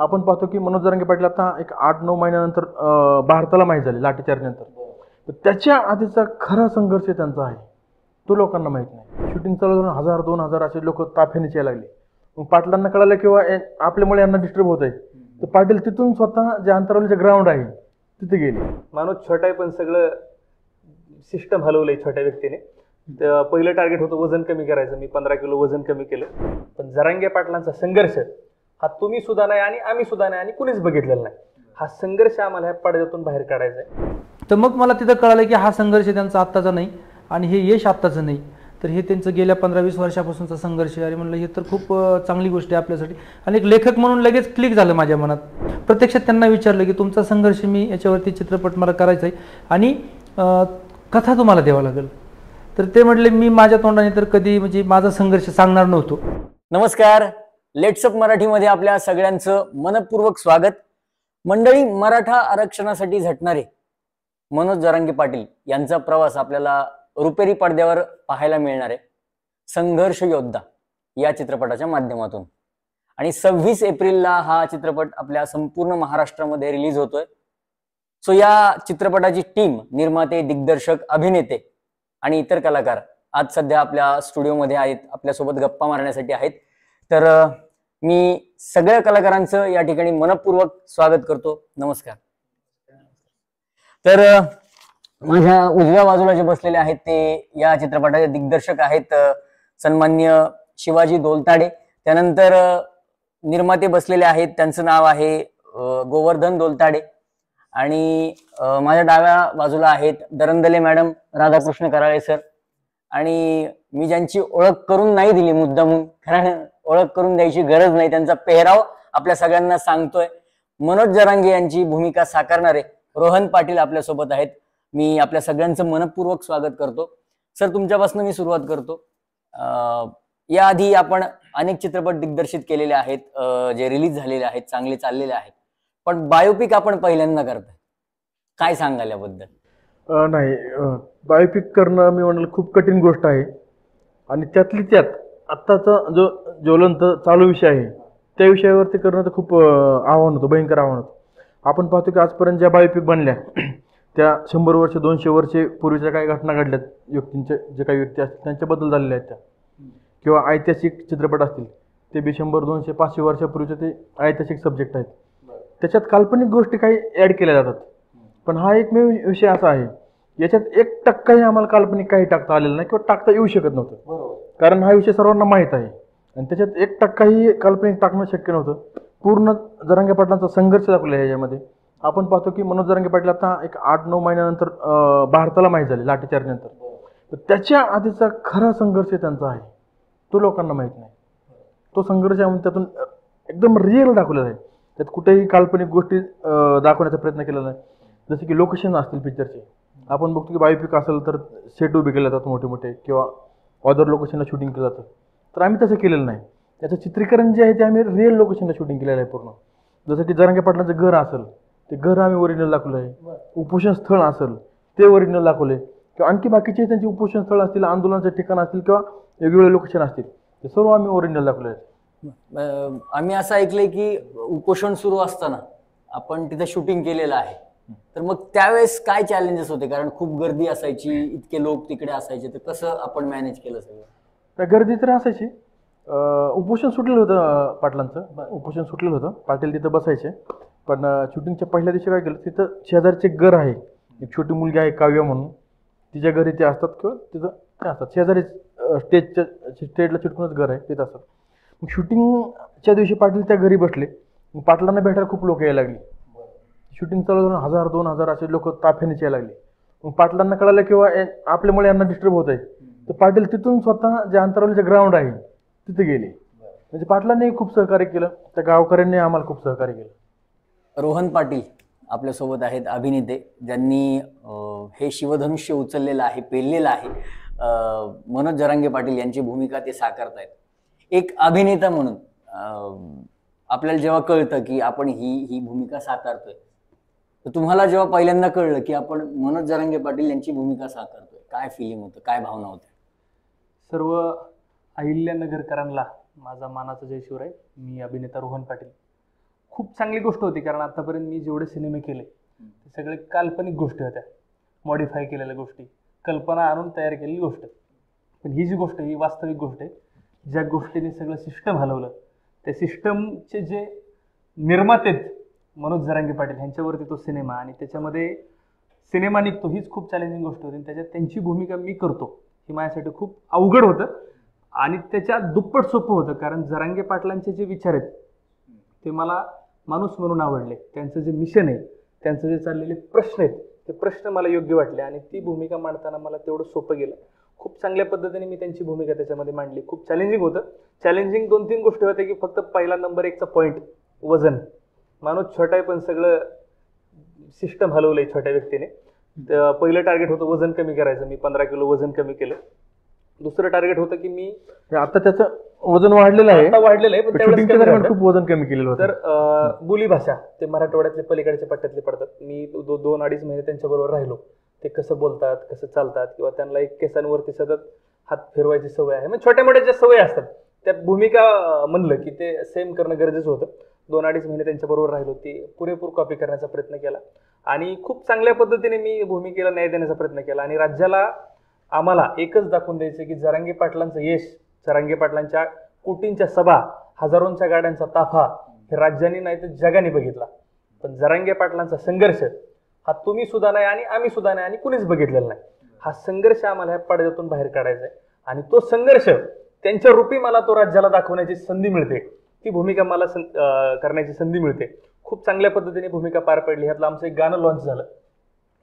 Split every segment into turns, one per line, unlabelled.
आपण पाहतो की मनोज जरांगे पाटील आता एक 8-9 महिन्यानंतर भारताला माहीत झाले लाठीचार्जनंतर. तर त्याच्या आधीचा खरा संघर्ष त्यांचा आहे, तो लोकांना माहीत नाही. शूटिंग चालू करून 1000-2000 असे लोक ताफ्याने यायला लागले. मग पाटलांना कळालं किंवा आपल्यामुळे यांना डिस्टर्ब होत आहे, तर पाटील तिथून स्वतः जे अंतरावलीचे ग्राउंड आहे तिथे गेले.
माणूस छोटा आहे पण सगळं सिस्टम हलवलंय छोट्या व्यक्तीने. तर पहिलं टार्गेट होतं वजन कमी करायचं. मी 15 किलो वजन कमी केलं. पण जरांगे पाटलांचा संघर्ष हा तुम्ही सुद्धा नाही आणि आम्ही सुद्धा नाही आणि कुणीच बघितलेला नाही. हा संघर्ष आम्हाला ह्या पडद्यातून बाहेर काढायचा आहे.
तर मग मला तिथं कळालं की हा संघर्ष त्यांचा आत्ताचा नाही आणि हे यश आत्ताचं नाही, तर हे त्यांचं गेल्या 15-20 वर्षापासूनचा संघर्ष आहे. म्हणलं हे तर खूप चांगली गोष्ट आहे आपल्यासाठी. आणि एक लेखक म्हणून लगेच क्लिक झालं माझ्या मनात. प्रत्यक्षात त्यांना विचारलं की तुमचा संघर्ष मी याच्यावरती चित्रपट मला करायचा आहे आणि कथा तुम्हाला द्यावा लागेल. तर ते म्हटले मी माझ्या तोंडाने तर कधी म्हणजे माझा संघर्ष सांगणार नव्हतो.
नमस्कार, लेट्सअप मराठीमध्ये आपल्या सगळ्यांचं मनपूर्वक स्वागत. मंडळी, मराठा आरक्षणासाठी झटणारे मनोज जरांगे पाटील यांचा प्रवास आपल्याला रुपेरी पडद्यावर पाहायला मिळणार आहे संघर्ष योद्धा या चित्रपटाच्या माध्यमातून. आणि 26 एप्रिलला हा चित्रपट आपल्या संपूर्ण महाराष्ट्रामध्ये रिलीज होतोय. सो या चित्रपटाची टीम, निर्माते, दिग्दर्शक, अभिनेते आणि इतर कलाकार आज सध्या आपल्या स्टुडिओमध्ये आहेत, आपल्यासोबत गप्पा मारण्यासाठी आहेत. तर मी सगळ्या कलाकारांचं या ठिकाणी मनपूर्वक स्वागत करतो. नमस्कार. तर माझ्या उजव्या बाजूला जे बसलेले आहेत ते या चित्रपटाचे दिग्दर्शक आहेत सन्माननीय शिवाजी दोलताडे. त्यानंतर निर्माते बसलेले आहेत, त्यांचं नाव आहे गोवर्धन दोलताडे. आणि माझ्या डाव्या बाजूला आहेत दरंदले मॅडम, राधाकृष्ण कराळे सर. आणि मी ज्यांची ओळख करून नाही दिली मुद्दामून, कारण ओळख करून द्यायची गरज नाही, त्यांचा पेहराव आपल्या सगळ्यांना सांगतोय. मनोज जरांगे यांची भूमिका साकारणारे रोहन पाटील आपल्यासोबत आहेत. मी आपल्या सगळ्यांचं मनपूर्वक स्वागत करतो. सर, तुमच्यापासून मी सुरुवात करतो. याआधी आपण अनेक चित्रपट दिग्दर्शित केलेले आहेत, जे रिलीज झालेले आहेत, चांगले चाललेले आहेत. पण बायोपिक आपण पहिल्यांदा करताय, काय सांगाल याबद्दल?
नाही, बायोपिक करणं मी म्हणाल खूप कठीण गोष्ट आहे. आणि त्यातली त्यात आत्ताचा जो ज्वलंत चालू विषय आहे त्या विषयावरती करणं तर खूप आव्हान होतं, भयंकर आव्हान होतं. आपण पाहतो की आजपर्यंत ज्या बायोपिक बनल्या त्या 100 वर्ष 200 वर्षे पूर्वीच्या काही घटना घडल्यात, व्यक्तींचे जे काही व्यक्ती असतील त्यांच्याबद्दल झालेल्या आहेत त्या, किंवा ऐतिहासिक चित्रपट असतील ते बी 100, 200, 500 वर्षापूर्वीचे ते ऐतिहासिक सब्जेक्ट आहेत. त्याच्यात काल्पनिक गोष्टी काही ॲड केल्या जातात. पण हा एकमेव विषय असा आहे याच्यात 1% आम्हाला काल्पनिक काही टाकता आलेलं नाही किंवा टाकता येऊ शकत नव्हतं. कारण हा विषय सर्वांना माहीत आहे आणि त्याच्यात 1% काल्पनिक टाकणं शक्य नव्हतं. पूर्ण जरांगे पाटलांचा संघर्ष दाखवला आहे याच्यामध्ये. आपण पाहतो की मनोज जरांगे पाटील आता एक 8-9 महिन्यानंतर भारताला माहीत झाले लाठीचार्जनंतर. तर त्याच्या आधीचा खरा संघर्ष त्यांचा आहे, तो लोकांना माहीत नाही. तो संघर्ष त्यातून एकदम रिअल दाखवलेला आहे. त्यात कुठेही काल्पनिक गोष्टी दाखवण्याचा प्रयत्न केलेला नाही. जसे की लोकेशन असतील पिक्चरचे, आपण बघतो की बायोपिक असेल तर सेट उभे केले जातात मोठे मोठे किंवा अदर लोकेशनला शूटिंग केलं जातं. तर आम्ही तसं केलेलं नाही. त्याचं चित्रीकरण जे आहे ते आम्ही रिअल लोकेशनला शूटिंग केलेलं आहे पूर्ण. जसं की जरांगे पाटलांचं घर असेल ते घर आम्ही ओरिजिनल दाखवलं आहे. उपोषण स्थळ असेल ते ओरिजिनल दाखवले, किंवा आणखी बाकीचे त्यांचे उपोषण स्थळ असतील, आंदोलनाचे ठिकाण असतील किंवा वेगवेगळे लोकेशन असतील ते सर्व आम्ही ओरिजिनल दाखवले आहेत.
आम्ही असं ऐकलंय की उपोषण सुरू असताना आपण तिथे शूटिंग केलेलं आहे. तर मग त्यावेळेस काय चॅलेंजेस होते? कारण खूप गर्दी असायची, इतके लोक तिकडे असायचे, तर कसं आपण मॅनेज केलं सगळं?
त्या गर्दी तर असायची. उपोषण सुटलेलं होतं पाटलांचं, उपोषण सुटलेलं होतं, पाटील तिथं बसायचे. पण शूटिंगच्या पहिल्या दिवशी काय केलं, तिथं शेजारचे घर आहे, एक छोटी मुलगी आहे काव्य म्हणून, तिच्या घरी ते असतात किंवा तिथं ते असतात शेजारी, स्टेजला चिटकूनच घर आहे तिथं असतात. मग शूटिंगच्या दिवशी पाटील त्या घरी बसले. मग पाटलांना भेटायला खूप लोक यायला लागली. शूटिंग चालू करून 1000-2000 असे लोक ताफ्याने यायला लागले. मग पाटलांना कळालं किंवा आपल्यामुळे यांना डिस्टर्ब होत आहे, तर पाटील तिथून स्वतः जे अंतरावलीचे ग्राउंड आहे तिथे गेले. म्हणजे पाटलांनी खूप सहकार्य केलं, त्या गावकऱ्यांनी आम्हाला खूप सहकार्य केलं.
रोहन पाटील आपल्यासोबत आहेत, अभिनेते, ज्यांनी हे शिवधनुष्य उचललेलं आहे, पेललेलं आहे. मनोज जरांगे पाटील यांची भूमिका ते साकारतायत. एक अभिनेता म्हणून आपल्याला जेव्हा कळतं की आपण ही भूमिका साकारतोय, तर तुम्हाला जेव्हा पहिल्यांदा कळलं की आपण मनोज जरांगे पाटील यांची भूमिका साकारतोय, काय फिलिंग होतं, काय भावना होत्या?
सर्व अहिल्यानगरकरांना माझा मानाचा जय शिवराय. मी अभिनेता रोहन पाटील. खूप चांगली गोष्ट होती, कारण आतापर्यंत मी जेवढे सिनेमे केले ते सगळे काल्पनिक गोष्टी होत्या, मॉडिफाय केलेल्या गोष्टी, कल्पना आणून तयार केलेली गोष्ट. पण ही जी गोष्ट ही वास्तविक गोष्ट आहे, ज्या गोष्टीने सगळं सिस्टम हलवलं, त्या सिस्टमचे जे निर्माते आहेत मनोज जरांगे पाटील यांच्यावरती तो सिनेमा, आणि त्याच्यामध्ये सिनेमा निघतो हीच खूप चॅलेंजिंग गोष्ट होती. त्याच्यात त्यांची भूमिका मी करतो ही माझ्यासाठी खूप अवघड होतं आणि त्याच्या दुप्पट सोपं होतं, कारण जरांगे पाटलांचे जे विचार आहेत ते मला माणूस म्हणून आवडले. त्यांचं जे मिशन आहे, त्यांचं जे चाललेले प्रश्न आहेत ते प्रश्न मला योग्य वाटले आणि ती भूमिका मांडताना मला तेवढं सोपं गेलं. खूप चांगल्या पद्धतीने मी त्यांची भूमिका त्याच्यामध्ये मांडली. खूप चॅलेंजिंग होतं. चॅलेंजिंग 2-3 गोष्टी होत्या की फक्त पहिला नंबर 1चा पॉईंट वजन. माणूस छोटा आहे पण सगळं सिस्टम हलवलंय छोट्या व्यक्तीने. तर पहिलं टार्गेट होतं वजन कमी करायचं, मी 15 किलो वजन कमी केलं. दुसरं टार्गेट होतं की मी
आता त्याचं वजन वाढलेलं आहे,
आता वाढलेलं आहे पण त्यावेळेस
शूटिंगच्या
कमी
दरम्यान
होतं.
खूप वजन कमी केलेलं होतं.
तर बोलीभाषा ते मराठवाड्यातले पलीकडच्या पट्ट्यातले पडतात. मी 2-2.5 महिने त्यांच्याबरोबर राहिलो. ते कसं बोलतात, कसं चालतात, किंवा त्यांना एक केसांवरती सतत हात फिरवायची सवय आहे, म्हणजे छोट्या मोठ्या ज्या सवयी असतात त्या भूमिका म्हणलं की ते सेम करणं गरजेचं होतं. 2-2.5 महिने त्यांच्याबरोबर राहिलो. ती पुरेपूर कॉपी करण्याचा प्रयत्न केला आणि खूप चांगल्या पद्धतीने मी भूमिकेला न्याय देण्याचा प्रयत्न केला. आणि राज्याला आम्हाला एकच दाखवून द्यायचं की जरांगे पाटलांचं यश, जरांगे पाटलांच्या कोटींच्या सभा, हजारोंच्या गाड्यांचा ताफा हे राज्याने नाही तर जगाने बघितला. पण जरांगे पाटलांचा संघर्ष हा तुम्ही सुद्धा नाही आणि आम्ही सुद्धा नाही आणि कुणीच बघितलेला नाही. हा संघर्ष आम्हाला ह्या पडद्यातून बाहेर काढायचा आहे आणि तो संघर्ष त्यांच्या रूपी मला तो राज्याला दाखवण्याची संधी मिळते, ती भूमिका मला करण्याची संधी मिळते. खूप चांगल्या पद्धतीने भूमिका पार पडली. ह्यातलं आमचं एक गाणं लॉन्च झालं,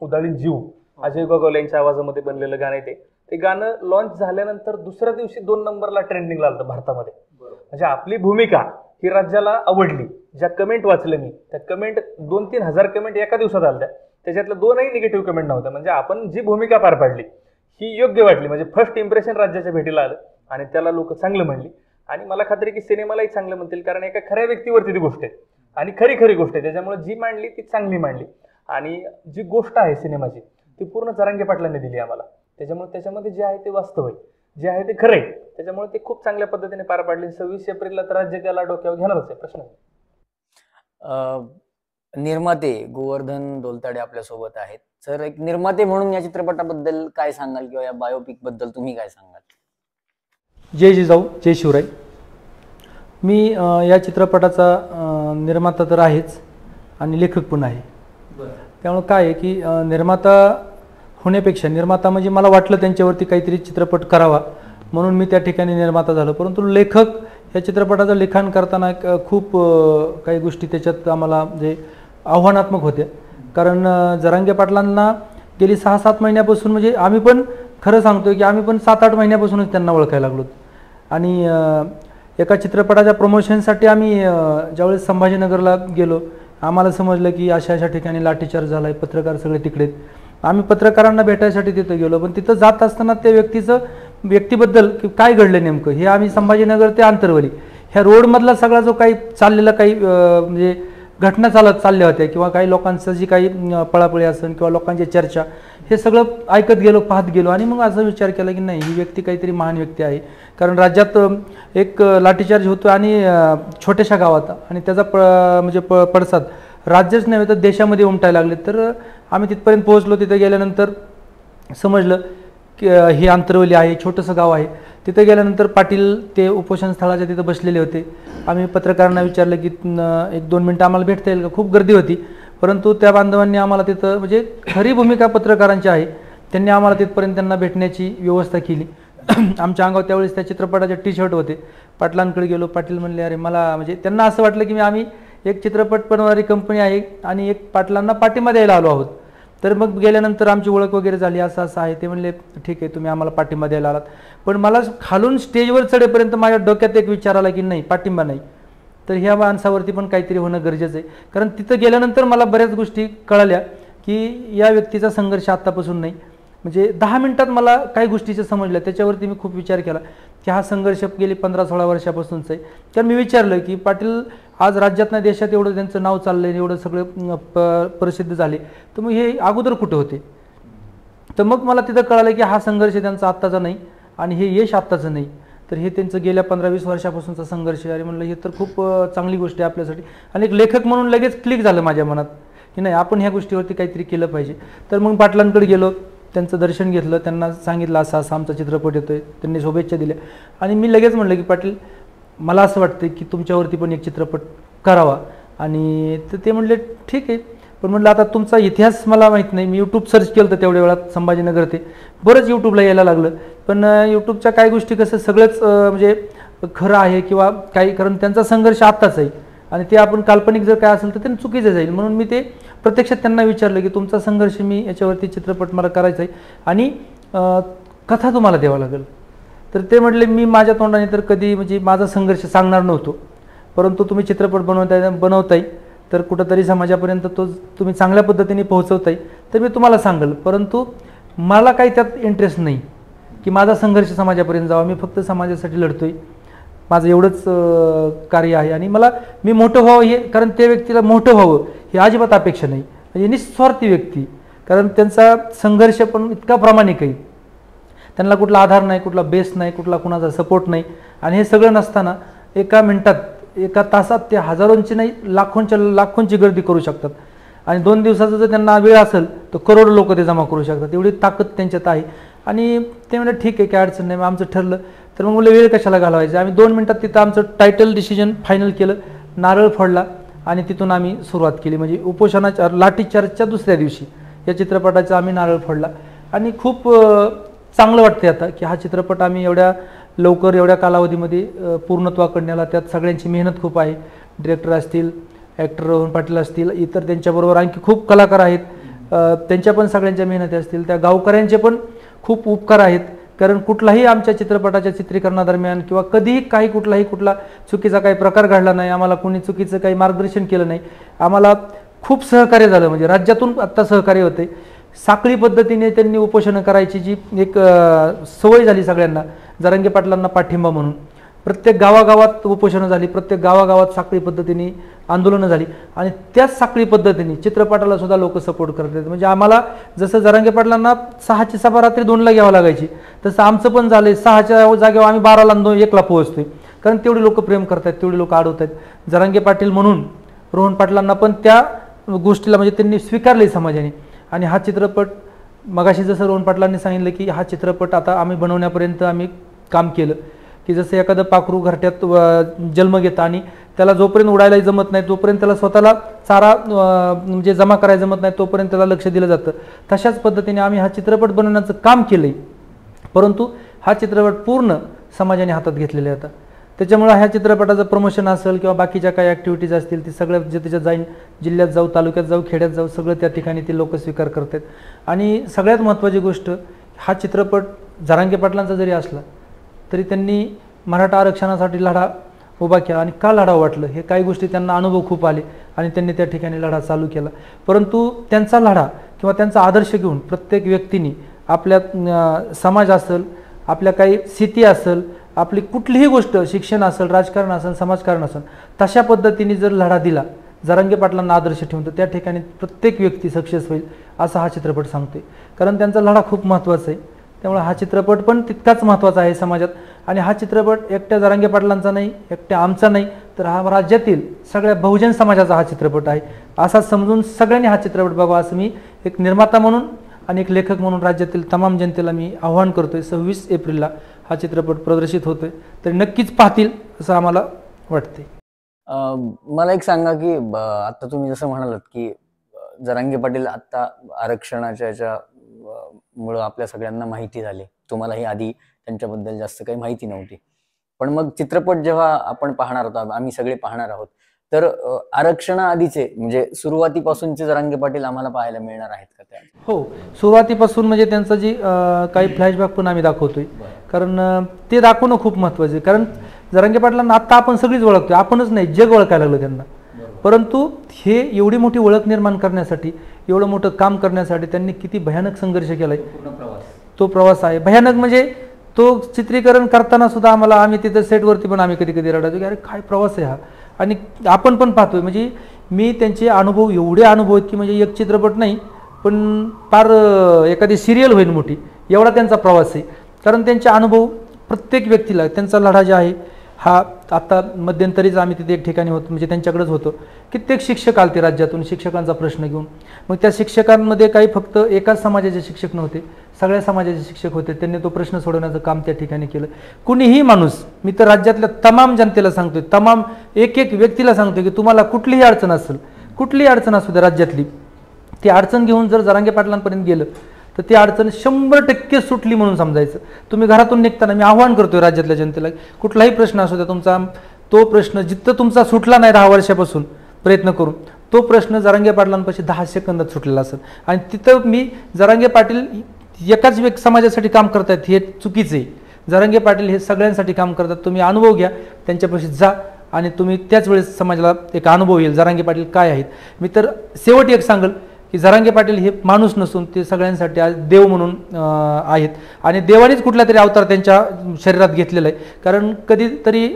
उदाळीन जीव, अजय गोगावले यांच्या आवाजामध्ये बनलेलं गाणं आहे. ते गाणं लॉन्च झाल्यानंतर दुसऱ्या दिवशी 2 नंबरला ट्रेंडिंगला आलं भारतामध्ये. म्हणजे आपली भूमिका ही राज्याला आवडली. ज्या कमेंट वाचल्या मी, त्या कमेंट 2-3 हजार कमेंट एका दिवसात आल्या. त्याच्यातल्या 2ही निगेटिव्ह कमेंट नव्हत्या. म्हणजे आपण जी भूमिका पार पाडली ही योग्य वाटली. म्हणजे फर्स्ट इम्प्रेशन राज्याच्या भेटीला आलं आणि त्याला लोक चांगलं म्हणली. आणि मला खात्री की सिनेमालाही चांगलं म्हणतील, कारण एका खऱ्या व्यक्तीवरती ती गोष्ट आहे आणि खरी गोष्ट आहे. त्याच्यामुळे जी मांडली ती चांगली मांडली आणि जी गोष्ट आहे सिनेमाची ती पूर्ण जरांगे पाटलांनी दिली आम्हाला. त्याच्यामुळे त्याच्यामध्ये जे आहे ते वास्तव आहे, जे आहे ते खरं आहे. त्याच्यामुळे ते खूप चांगल्या पद्धतीने पार पाडले. 26 एप्रिलला तर राज्य त्याला डोक्यावर घेणारच आहे, प्रश्न नाही.
निर्माते गोवर्धन डोलताडे आपल्या सोबत आहेत. सर, एक निर्माते म्हणून या चित्रपटाबद्दल काय सांगाल किंवा या बायोपिक बद्दल तुम्ही काय सांगाल?
जय जिजाऊ, जय शिवराय. मी या चित्रपटाचा निर्माता तर आहेच आणि लेखक पण आहे. त्यामुळे काय आहे की निर्माता होण्यापेक्षा निर्माता म्हणजे मला वाटलं त्यांच्यावरती काहीतरी चित्रपट करावा म्हणून मी त्या ठिकाणी निर्माता झालो. परंतु लेखक या चित्रपटाचं लिखाण करताना खूप काही गोष्टी त्याच्यात आम्हाला म्हणजे आव्हानात्मक होत्या. कारण जरांगे पाटलांना गेली 6-7 महिन्यापासून, म्हणजे आम्ही पण खरं सांगतोय की आम्ही पण 7-8 महिन्यापासूनच त्यांना ओळखायला लागलो. आणि एका चित्रपटाच्या प्रमोशनसाठी आम्ही ज्यावेळेस संभाजीनगरला गेलो, आम्हाला समजलं की अशा ठिकाणी लाठीचार्ज झाला आहे, पत्रकार सगळे तिकडेत. आम्ही पत्रकारांना भेटायसाठी तिथं गेलो, पण तिथं जात असताना त्या व्यक्तीबद्दल की काय घडलं नेमकं हे आम्ही संभाजीनगर ते आंतरवली ह्या रोडमधला सगळा जो काही चाललेला काही म्हणजे घटना चालल्या होत्या किंवा काही लोकांचं जी काही पळापळी असेल किंवा लोकांची चर्चा, हे सगळं ऐकत गेलो, पाहत गेलो. आणि मग असा विचार केला की नाही, ही व्यक्ती काहीतरी महान व्यक्ती आहे. कारण राज्यात एक लाठीचार्ज होतो आणि छोट्याशा गावात, आणि त्याचा म्हणजे पडसाद राज्यच नव्हे तर देशामध्ये उमटायला लागले. तर आम्ही तिथपर्यंत पोहोचलो. तिथे गेल्यानंतर समजलं की ही आंतरवली आहे, छोटंसं गाव आहे. तिथे गेल्यानंतर पाटील ते उपोषण स्थळाच्या तिथं बसलेले होते. आम्ही पत्रकारांना विचारलं की 1-2 मिनटं आम्हाला भेटता येईल का. खूप गर्दी होती, परंतु त्या बांधवांनी आम्हाला तिथं, म्हणजे खरी भूमिका पत्रकारांची आहे, त्यांनी आम्हाला तिथपर्यंत त्यांना भेटण्याची व्यवस्था केली. आमच्या अंगावर त्यावेळेस त्या चित्रपटाचे टी-शर्ट होते. पाटलांकडे गेलो. पाटील म्हणले, अरे मला म्हणजे त्यांना असं वाटलं की आम्ही एक चित्रपट बनवणारी कंपनी आहे आणि एक पाटलांना पाठिंबा द्यायला आलो आहोत. तर मग गेल्यानंतर आमची ओळख वगैरे झाली, असं आहे. ते म्हणले ठीक आहे, तुम्ही आम्हाला पाठिंबा द्यायला आलात. पण मला खालून स्टेजवर चढेपर्यंत माझ्या डोक्यात एक विचार आला की नाही, पाठिंबा नाही तर ह्या माणसावरती पण काहीतरी होणं गरजेचं आहे. कारण तिथं गेल्यानंतर मला बऱ्याच गोष्टी कळाल्या की या व्यक्तीचा संघर्ष आत्तापासून नाही, म्हणजे 10 मिनिटात मला काही गोष्टीचं समजलं. त्याच्यावरती मी खूप विचार केला की हा संघर्ष गेली 15-16 वर्षापासूनच आहे. तर मी विचारलं की पाटील आज राज्यात नाही देशात एवढं त्यांचं नाव चाललंय, एवढं सगळं प्रसिद्ध झाले, तर मग हे अगोदर कुठं होते. तर मग मला तिथं कळालं की हा संघर्ष त्यांचा आत्ताचा नाही आणि हे यश आत्ताचं नाही. तर हे त्यांचं गेल्या 15-20 वर्षापासूनचा संघर्ष आहे. आणि म्हणलं हे तर खूप चांगली गोष्ट आहे आपल्यासाठी. आणि एक लेखक म्हणून लगेच क्लिक झालं माझ्या मनात की नाही, आपण ह्या गोष्टीवरती काहीतरी केलं पाहिजे. तर मग पाटलांकडे गेलो, त्यांचं दर्शन घेतलं, त्यांना सांगितलं असं असं आमचा चित्रपट येतोय, त्यांनी शुभेच्छा दिल्या. आणि मी लगेच म्हटलं की पाटील, मला असं वाटतं की तुमच्यावरती पण एक चित्रपट करावा. आणि ते म्हणले ठीक आहे. पण म्हटलं आता तुमचा इतिहास मला माहीत नाही. मी यूट्यूब सर्च केलं तर तेवढ्या वेळात संभाजीनगर ते बरंच यूट्यूबला यायला लागलं. पण यूट्यूबच्या काही गोष्टी कसं सगळंच म्हणजे खरं आहे किंवा काही, कारण त्यांचा संघर्ष आत्ताच आहे आणि ते आपण काल्पनिक जर काय असेल तर ते चुकीचं जाईल. म्हणून मी ते प्रत्यक्षात त्यांना विचारलं की तुमचा संघर्ष, मी याच्यावरती चित्रपट मला करायचा आहे आणि कथा तुम्हाला द्यावा लागेल. तर ते म्हटले मी माझ्या तोंडाने तर कधी म्हणजे माझा संघर्ष सांगणार नव्हतो, परंतु तुम्ही चित्रपट बनवताय तर कुठंतरी समाजापर्यंत तो तुम्ही चांगल्या पद्धतीने पोहोचवताय तर मी तुम्हाला सांगेल. परंतु मला काही त्यात इंटरेस्ट नाही की माझा संघर्ष समाजापर्यंत जावा. मी फक्त समाजासाठी लढतोय, माझं एवढंच कार्य आहे. आणि मी मोठं व्हावं हे, कारण त्या व्यक्तीला मोठं व्हावं ही अजिबात अपेक्षा नाही. म्हणजे निस्वार्थी व्यक्ती, कारण त्यांचा संघर्ष पण इतका प्रामाणिक आहे. त्यांना कुठला आधार नाही, कुठला बेस नाही, कुठला कुणाचा सपोर्ट नाही. आणि हे सगळं नसताना एका मिनिटात, एका तासात ते हजारोंची नाही लाखोंची गर्दी करू शकतात. आणि 2 दिवसाचा जर त्यांना वेळ असेल तर करोडो लोक ते जमा करू शकतात. एवढी ताकद त्यांच्यात आहे. आणि ते म्हणजे ठीक आहे, काय अडचण नाही, मग आमचं ठरलं. तर मग मला वेळ कशाला घालवायचा. आम्ही 2 मिनिटात तिथं आमचं टायटल डिसिजन फायनल केलं, नारळ फोडला आणि तिथून आम्ही सुरुवात केली. म्हणजे उपोषणाच्या लाठीचार्जच्या दुसऱ्या दिवशी या चित्रपटाचा आम्ही नारळ फोडला. आणि खूप चांगलं वाटते आता की हा चित्रपट आम्ही एवढ्या लवकर, एवढ्या कालावधीमध्ये पूर्णत्वाकडे नेला. त्यात सगळ्यांची मेहनत खूप आहे. डिरेक्टर असतील, ॲक्टर रोहन पाटील असतील, इतर त्यांच्याबरोबर आणखी खूप कलाकार आहेत, त्यांच्या पण सगळ्यांच्या मेहनती असतील. त्या गावकऱ्यांचे पण खूप उपकार आहेत, कारण कुठलाही आमच्या चित्रपटाच्या चित्रीकरणादरम्यान किंवा कधीही कुठला चुकीचा काही प्रकार घडला नाही. आम्हाला कोणी चुकीचं काही मार्गदर्शन केलं नाही. आम्हाला खूप सहकार्य झालं. म्हणजे राज्यातून आत्ता सहकार्य होते. साखळी पद्धतीने त्यांनी उपोषणं करायची जी एक सवय झाली सगळ्यांना, जरांगे पाटलांना पाठिंबा म्हणून प्रत्येक गावागावात उपोषणं झाली, प्रत्येक गावागावात साखळी पद्धतीने आंदोलनं झाली. आणि त्याच साखळी पद्धतीने चित्रपटाला सुद्धा लोक सपोर्ट करतात. म्हणजे आम्हाला जसं जरांगे पाटलांना 6ची सभा रात्री 2ला घ्यावं लागायची, तसं आमचं पण झालं. 6च्या जागेवर आम्ही 12ला 1ला पोहोचतोय, कारण तेवढे लोक प्रेम करतात, तेवढे लोक अडवत आहेत. जरांगे पाटील म्हणून रोहन पाटलांना पण त्या गोष्टीला म्हणजे त्यांनी स्वीकारले समाजाने. आणि हा चित्रपट मगाशी जसं रोहन पाटलांनी सांगितलं की हा चित्रपट आता आम्ही बनवण्यापर्यंत आम्ही काम केलं की जसं एखादं पाखरू घरट्यात जन्म घेतं आणि त्याला जोपर्यंत उडायला जमत नाही, तोपर्यंत त्याला स्वतःला चारा म्हणजे जमा करायला जमत नाही, तोपर्यंत त्याला लक्ष दिलं जातं. तशाच पद्धतीने आम्ही हा चित्रपट बनवण्याचं काम केलं आहे. परंतु हा चित्रपट पूर्ण समाजाने हातात घेतलेला आहे आता. त्याच्यामुळे ह्या चित्रपटाचं प्रमोशन असेल किंवा बाकीच्या काही ॲक्टिव्हिटीज असतील ती सगळ्या जे त्याच्यात जाईन, जिल्ह्यात जाऊ, तालुक्यात जाऊ, खेड्यात जाऊ, सगळं त्या ठिकाणी ते लोक स्वीकार करतात. आणि सगळ्यात महत्त्वाची गोष्ट, हा चित्रपट जरांगे पाटलांचा जरी असला तरी त्यांनी मराठा आरक्षणासाठी लढा उभा केला. आणि का लढा वाटलं हे काही गोष्टी त्यांना अनुभव खूप आले आणि त्यांनी त्या ठिकाणी लढा चालू केला. परंतु त्यांचा लढा किंवा त्यांचा आदर्श घेऊन प्रत्येक व्यक्तीने आपल्या समाज असेल, आपल्या काही स्थिती असेल, आपली कुठलीही गोष्ट, शिक्षण असेल, राजकारण असेल, समाजकारण असेल, तशा पद्धतीने जर लढा दिला, जरांगे पाटलांना आदर्श ठेवून, तर त्या ठिकाणी प्रत्येक व्यक्ती सक्सेस होईल असा हा चित्रपट सांगते. कारण त्यांचा लढा खूप महत्त्वाचा आहे. त्यामुळे हा चित्रपट पण तितकाच महत्त्वाचा आहे समाजात. आणि हा चित्रपट एकट्या जरांगे पाटलांचा नाही, एकट्या आमचा नाही, तर हा राज्यातील सगळ्या बहुजन समाजाचा हा चित्रपट आहे. असा समजून सगळ्यांनी हा चित्रपट बघावा असं मी एक निर्माता म्हणून आणि एक लेखक म्हणून राज्यातील तमाम जनतेला मी आव्हान करतोय. 26 एप्रिलला हा चित्रपट प्रदर्शित होतोय, तर नक्कीच पाहतील असं आम्हाला वाटते.
मला एक सांगा की आता तुम्ही जसं म्हणालात की जरांगे पाटील आता आरक्षणाच्या मुळे आपल्या सगळ्यांना माहिती झाली, तुम्हालाही आधी त्यांच्याबद्दल जास्त काही माहिती नव्हती. पण मग चित्रपट जेव्हा आपण पाहणार आहोत, आम्ही सगळे पाहणार आहोत, तर आरक्षणाआधीचे म्हणजे सुरुवातीपासूनचे जरांगे पाटील आम्हाला पाहायला मिळणार आहेत का त्या?
हो, सुरुवातीपासून म्हणजे त्यांचं जी काही फ्लॅशबॅक पण आम्ही दाखवतोय, कारण ते दाखवणं खूप महत्त्वाचं आहे. कारण जरांगे पाटलांना आत्ता आपण सगळीच ओळखतोय, आपणच नाही जग ओळखायला लागलं त्यांना. परंतु हे एवढी मोठी ओळख निर्माण करण्यासाठी, एवढं मोठं काम करण्यासाठी त्यांनी किती भयानक संघर्ष केलाय. तो प्रवास आहे भयानक. म्हणजे तो चित्रीकरण करताना सुद्धा आम्ही तिथं सेटवरती पण आम्ही कधी कधी रडायचो की अरे काय प्रवास आहे हा. आणि आपण पण पाहतोय, म्हणजे मी त्यांचे अनुभव एवढे अनुभव आहेत की म्हणजे एक चित्रपट नाही पण फार एखादी सिरियल होईल मोठी, एवढा त्यांचा प्रवास आहे. कारण त्यांचे अनुभव प्रत्येक व्यक्तीला त्यांचा लढा जे आहे हा आता मध्यंतरीच आम्ही तिथे एक ठिकाणी होतो, म्हणजे त्यांच्याकडेच होतो. कित्येक शिक्षक आलते राज्यातून शिक्षकांचा प्रश्न घेऊन. मग त्या शिक्षकांमध्ये काही फक्त एकाच समाजाचे शिक्षक नव्हते, सगळ्या समाजाचे शिक्षक होते. त्यांनी तो प्रश्न सोडवण्याचं काम त्या ठिकाणी केलं. कुणीही माणूस, मी तर राज्यातल्या तमाम जनतेला सांगतोय, तमाम एक एक व्यक्तीला सांगतोय की तुम्हाला कुठलीही अडचण असेल, कुठलीही अडचण असू द्या राज्यातली, ती अडचण घेऊन जर जरांगे पाटलांपर्यंत गेलं तर ती अडचण 100% सुटली म्हणून समजायचं. तुम्ही घरातून निघताना मी आव्हान करतोय राज्यातल्या जनतेला, कुठलाही प्रश्न असू द्या तुमचा, तो प्रश्न जिथं तुमचा सुटला नाही 10 वर्षापासून प्रयत्न करून, तो प्रश्न जरांगे पाटलांपाशी 10 सेकंदात सुटलेला असेल. आणि तिथं मी जरांगे पाटील एकाच समाजासाठी काम करतायत हे चुकीचं आहे. जरांगे पाटील हे सगळ्यांसाठी काम करतात. तुम्ही अनुभव घ्या, त्यांच्यापाशी जा आणि तुम्ही त्याच वेळेस समाजाला एक अनुभव येईल जरांगे पाटील काय आहेत. मी तर शेवटी एक सांगेल की जरांगे पाटील हे माणूस नसून ते सगळ्यांसाठी आज देव म्हणून आहेत. आणि देवानेच कुठला तरी अवतार त्यांच्या शरीरात घेतलेला आहे. कारण कधीतरी